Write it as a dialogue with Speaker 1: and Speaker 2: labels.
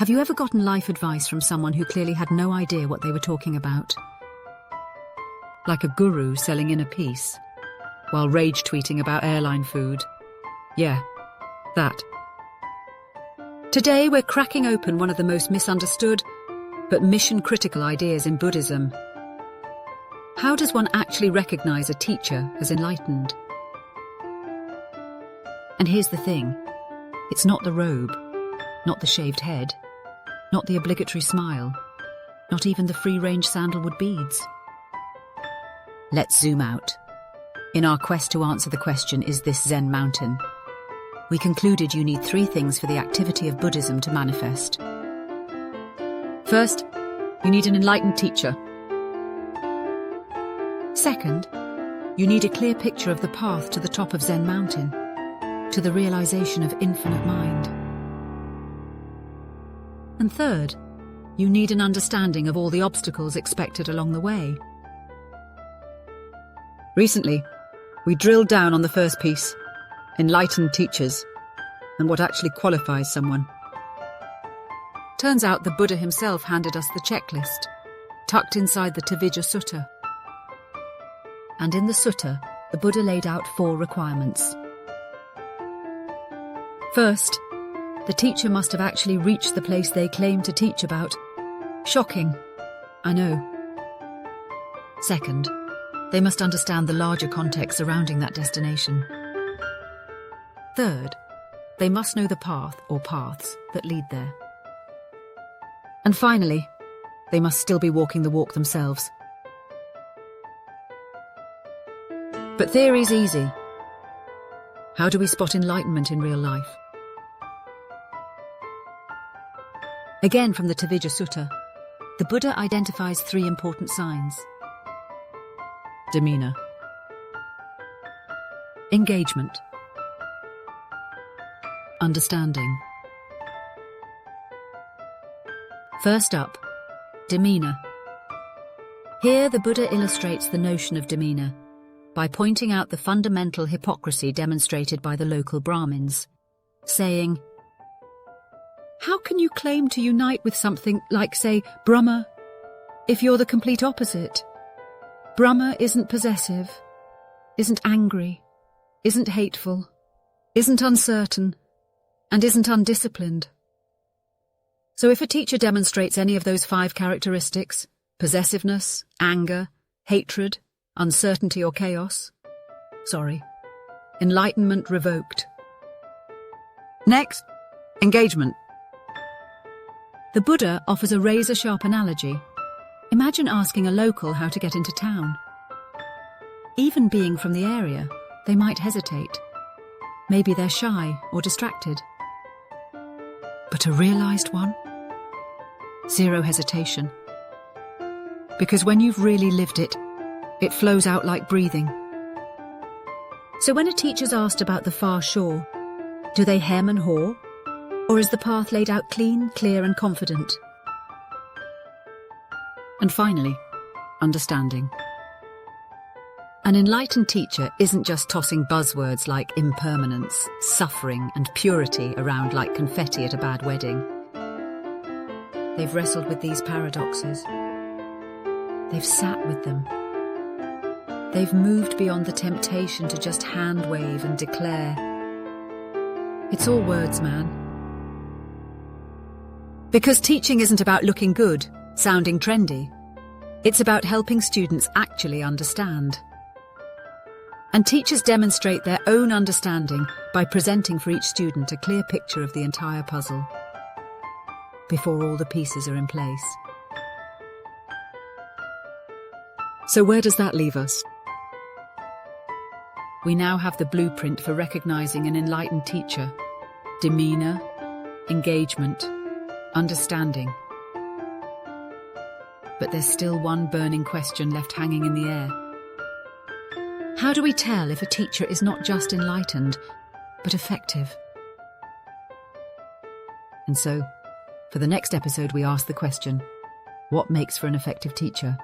Speaker 1: Have you ever gotten life advice from someone who clearly had no idea what they were talking about? Like a guru selling inner peace, while rage tweeting about airline food. Yeah, that. Today we're cracking open one of the most misunderstood, but mission-critical ideas in Buddhism. How does one actually recognize a teacher as enlightened? And here's the thing. It's not the robe, not the shaved head, not the obligatory smile, not even the free-range sandalwood beads. Let's zoom out. In our quest to answer the question, is this Zen Mountain? We concluded you need 3 things for the activity of Buddhism to manifest. First, you need an enlightened teacher. Second, you need a clear picture of the path to the top of Zen Mountain, to the realization of infinite mind. And third, you need an understanding of all the obstacles expected along the way. Recently, we drilled down on the first piece, enlightened teachers, and what actually qualifies someone. Turns out the Buddha himself handed us the checklist, tucked inside the Tevijja Sutta. And in the Sutta, the Buddha laid out 4 requirements. First, the teacher must have actually reached the place they claim to teach about. Shocking, I know. Second, they must understand the larger context surrounding that destination. Third, they must know the path or paths that lead there. And finally, they must still be walking the walk themselves. But theory's easy. How do we spot enlightenment in real life? Again from the Tevijja Sutta, the Buddha identifies 3 important signs. Demeanor, engagement, understanding. First up, demeanor. Here the Buddha illustrates the notion of demeanor by pointing out the fundamental hypocrisy demonstrated by the local Brahmins, saying, "How can you claim to unite with something like, say, Brahma, if you're the complete opposite? Brahma isn't possessive, isn't angry, isn't hateful, isn't uncertain, and isn't undisciplined. So if a teacher demonstrates any of those 5 characteristics, possessiveness, anger, hatred, uncertainty or chaos, sorry, enlightenment revoked." Next, engagement. The Buddha offers a razor-sharp analogy. Imagine asking a local how to get into town. Even being from the area, they might hesitate. Maybe they're shy or distracted. But a realized one? 0 hesitation. Because when you've really lived it, it flows out like breathing. So when a teacher's asked about the far shore, do they hem and haw? Or is the path laid out clean, clear and confident? And finally, understanding. An enlightened teacher isn't just tossing buzzwords like impermanence, suffering and purity around like confetti at a bad wedding. They've wrestled with these paradoxes. They've sat with them. They've moved beyond the temptation to just hand wave and declare. It's all words, man. Because teaching isn't about looking good, sounding trendy. It's about helping students actually understand. And teachers demonstrate their own understanding by presenting for each student a clear picture of the entire puzzle before all the pieces are in place. So where does that leave us? We now have the blueprint for recognizing an enlightened teacher: demeanor, engagement, understanding. But there's still one burning question left hanging in the air. How do we tell if a teacher is not just enlightened, but effective? And so, for the next episode we ask the question, what makes for an effective teacher?